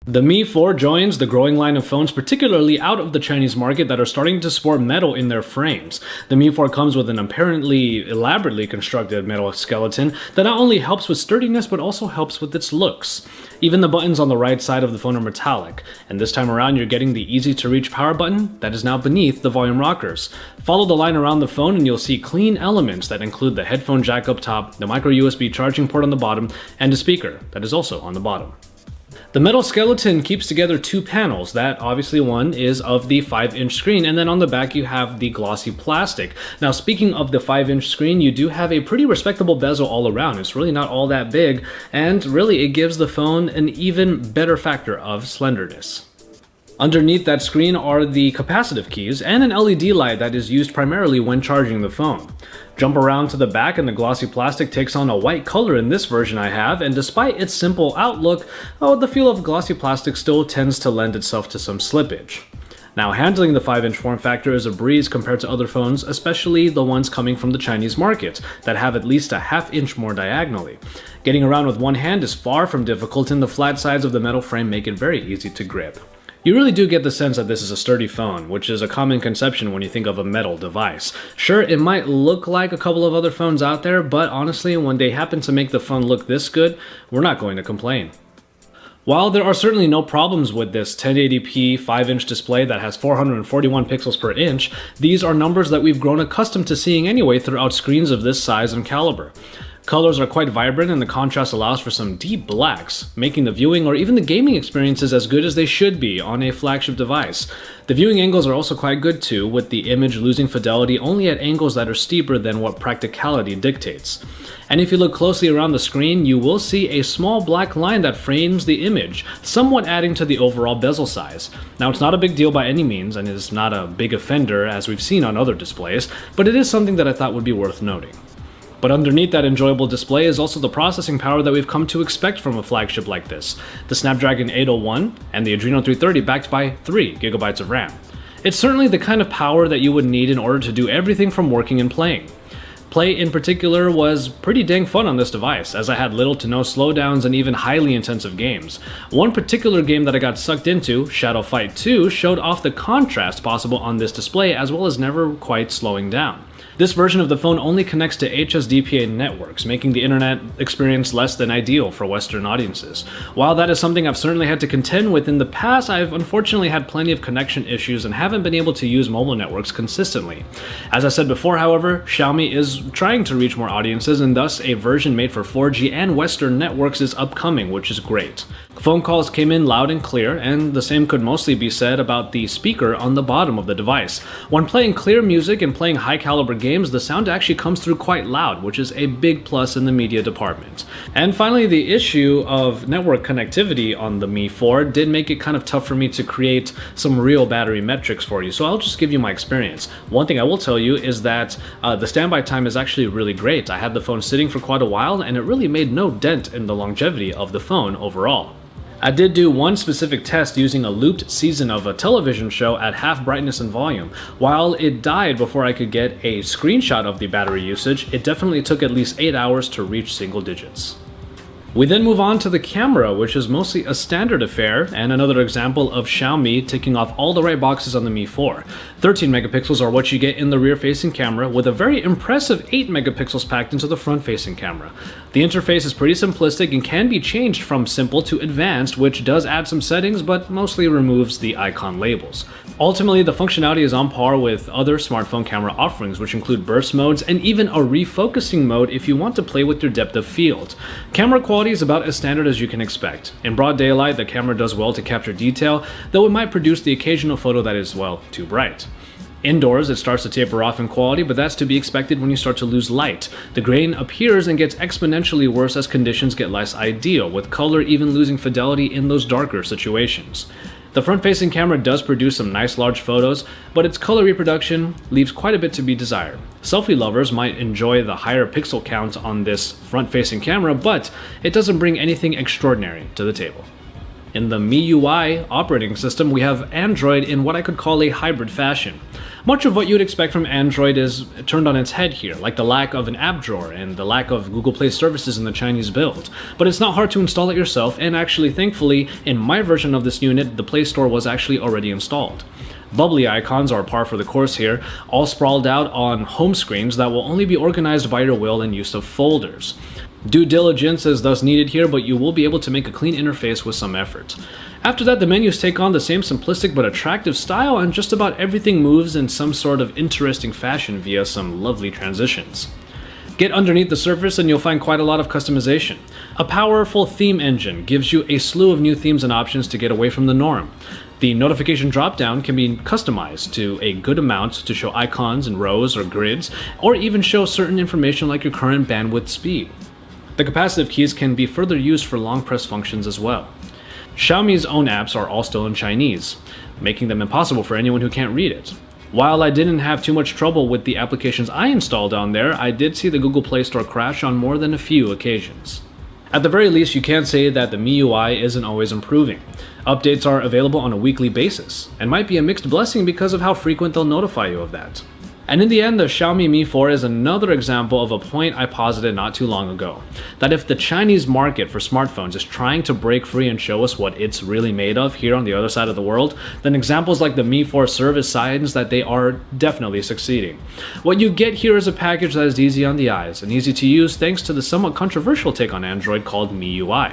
The Mi 4 joins the growing line of phones, particularly out of the Chinese market, that are starting to sport metal in their frames. The Mi 4 comes with an apparently elaborately constructed metal skeleton that not only helps with sturdiness but also helps with its looks. Even the buttons on the right side of the phone are metallic, and this time around you're getting the easy-to-reach power button that is now beneath the volume rockers. Follow the line around the phone and you'll see clean elements that include the headphone jack up top, the micro USB charging port on the bottom, and a speaker that is also on the bottom. The metal skeleton keeps together two panels. That obviously one is of the 5-inch screen, and then on the back you have the glossy plastic. Now speaking of the 5-inch screen, you do have a pretty respectable bezel all around. It's really not all that big, and really it gives the phone an even better factor of slenderness. Underneath that screen are the capacitive keys and an LED light that is used primarily when charging the phone. Jump around to the back and the glossy plastic takes on a white color in this version I have, and despite its simple outlook, the feel of glossy plastic still tends to lend itself to some slippage. Now, handling the 5-inch form factor is a breeze compared to other phones, especially the ones coming from the Chinese market, that have at least a ½ inch more diagonally. Getting around with one hand is far from difficult, and the flat sides of the metal frame make it very easy to grip. You really do get the sense that this is a sturdy phone, which is a common conception when you think of a metal device. Sure, it might look like a couple of other phones out there, but honestly, when they happen to make the phone look this good, we're not going to complain. While there are certainly no problems with this 1080p 5-inch display that has 441 pixels per inch, these are numbers that we've grown accustomed to seeing anyway throughout screens of this size and caliber. Colors are quite vibrant and the contrast allows for some deep blacks, making the viewing or even the gaming experiences as good as they should be on a flagship device. The viewing angles are also quite good too, with the image losing fidelity only at angles that are steeper than what practicality dictates. And if you look closely around the screen, you will see a small black line that frames the image, somewhat adding to the overall bezel size. Now, it's not a big deal by any means and is not a big offender as we've seen on other displays, but it is something that I thought would be worth noting. But underneath that enjoyable display is also the processing power that we've come to expect from a flagship like this. The Snapdragon 801 and the Adreno 330 backed by 3 GB of RAM. It's certainly the kind of power that you would need in order to do everything from working and playing. Play in particular was pretty dang fun on this device, as I had little to no slowdowns and even highly intensive games. One particular game that I got sucked into, Shadow Fight 2, showed off the contrast possible on this display as well as never quite slowing down. This version of the phone only connects to HSDPA networks, making the internet experience less than ideal for Western audiences. While that is something I've certainly had to contend with in the past, I've unfortunately had plenty of connection issues and haven't been able to use mobile networks consistently. As I said before, however, Xiaomi is trying to reach more audiences, and thus a version made for 4G and Western networks is upcoming, which is great. Phone calls came in loud and clear, and the same could mostly be said about the speaker on the bottom of the device. When playing clear music and playing high-caliber games, the sound actually comes through quite loud, which is a big plus in the media department. And finally, the issue of network connectivity on the Mi 4 did make it kind of tough for me to create some real battery metrics for you, so I'll just give you my experience. One thing I will tell you is that the standby time is actually really great. I had the phone sitting for quite a while, and it really made no dent in the longevity of the phone overall. I did do one specific test using a looped season of a television show at half brightness and volume. While it died before I could get a screenshot of the battery usage, it definitely took at least 8 hours to reach single digits. We then move on to the camera, which is mostly a standard affair, and another example of Xiaomi ticking off all the right boxes on the Mi 4. 13 megapixels are what you get in the rear-facing camera, with a very impressive 8 megapixels packed into the front-facing camera. The interface is pretty simplistic and can be changed from simple to advanced, which does add some settings, but mostly removes the icon labels. Ultimately, the functionality is on par with other smartphone camera offerings, which include burst modes and even a refocusing mode if you want to play with your depth of field. Camera quality is about as standard as you can expect. In broad daylight, the camera does well to capture detail, though it might produce the occasional photo that is, well, too bright. Indoors, it starts to taper off in quality, but that's to be expected when you start to lose light. The grain appears and gets exponentially worse as conditions get less ideal, with color even losing fidelity in those darker situations. The front-facing camera does produce some nice large photos, but its color reproduction leaves quite a bit to be desired. Selfie lovers might enjoy the higher pixel count on this front-facing camera, but it doesn't bring anything extraordinary to the table. In the MIUI operating system, we have Android in what I could call a hybrid fashion. Much of what you'd expect from Android is turned on its head here, like the lack of an app drawer and the lack of Google Play services in the Chinese build. But it's not hard to install it yourself, and actually, thankfully, in my version of this unit, the Play Store was actually already installed. Bubbly icons are par for the course here, all sprawled out on home screens that will only be organized by your will and use of folders. Due diligence is thus needed here, but you will be able to make a clean interface with some effort. After that, the menus take on the same simplistic but attractive style, and just about everything moves in some sort of interesting fashion via some lovely transitions. Get underneath the surface and you'll find quite a lot of customization. A powerful theme engine gives you a slew of new themes and options to get away from the norm. The notification dropdown can be customized to a good amount to show icons and rows or grids, or even show certain information like your current bandwidth speed. The capacitive keys can be further used for long press functions as well. Xiaomi's own apps are all still in Chinese, making them impossible for anyone who can't read it. While I didn't have too much trouble with the applications I installed on there, I did see the Google Play Store crash on more than a few occasions. At the very least, you can't say that the MIUI isn't always improving. Updates are available on a weekly basis, and might be a mixed blessing because of how frequent they'll notify you of that. And in the end, the Xiaomi Mi 4 is another example of a point I posited not too long ago, that if the Chinese market for smartphones is trying to break free and show us what it's really made of here on the other side of the world, then examples like the Mi 4 serve as signs that they are definitely succeeding. What you get here is a package that is easy on the eyes and easy to use thanks to the somewhat controversial take on Android called MIUI.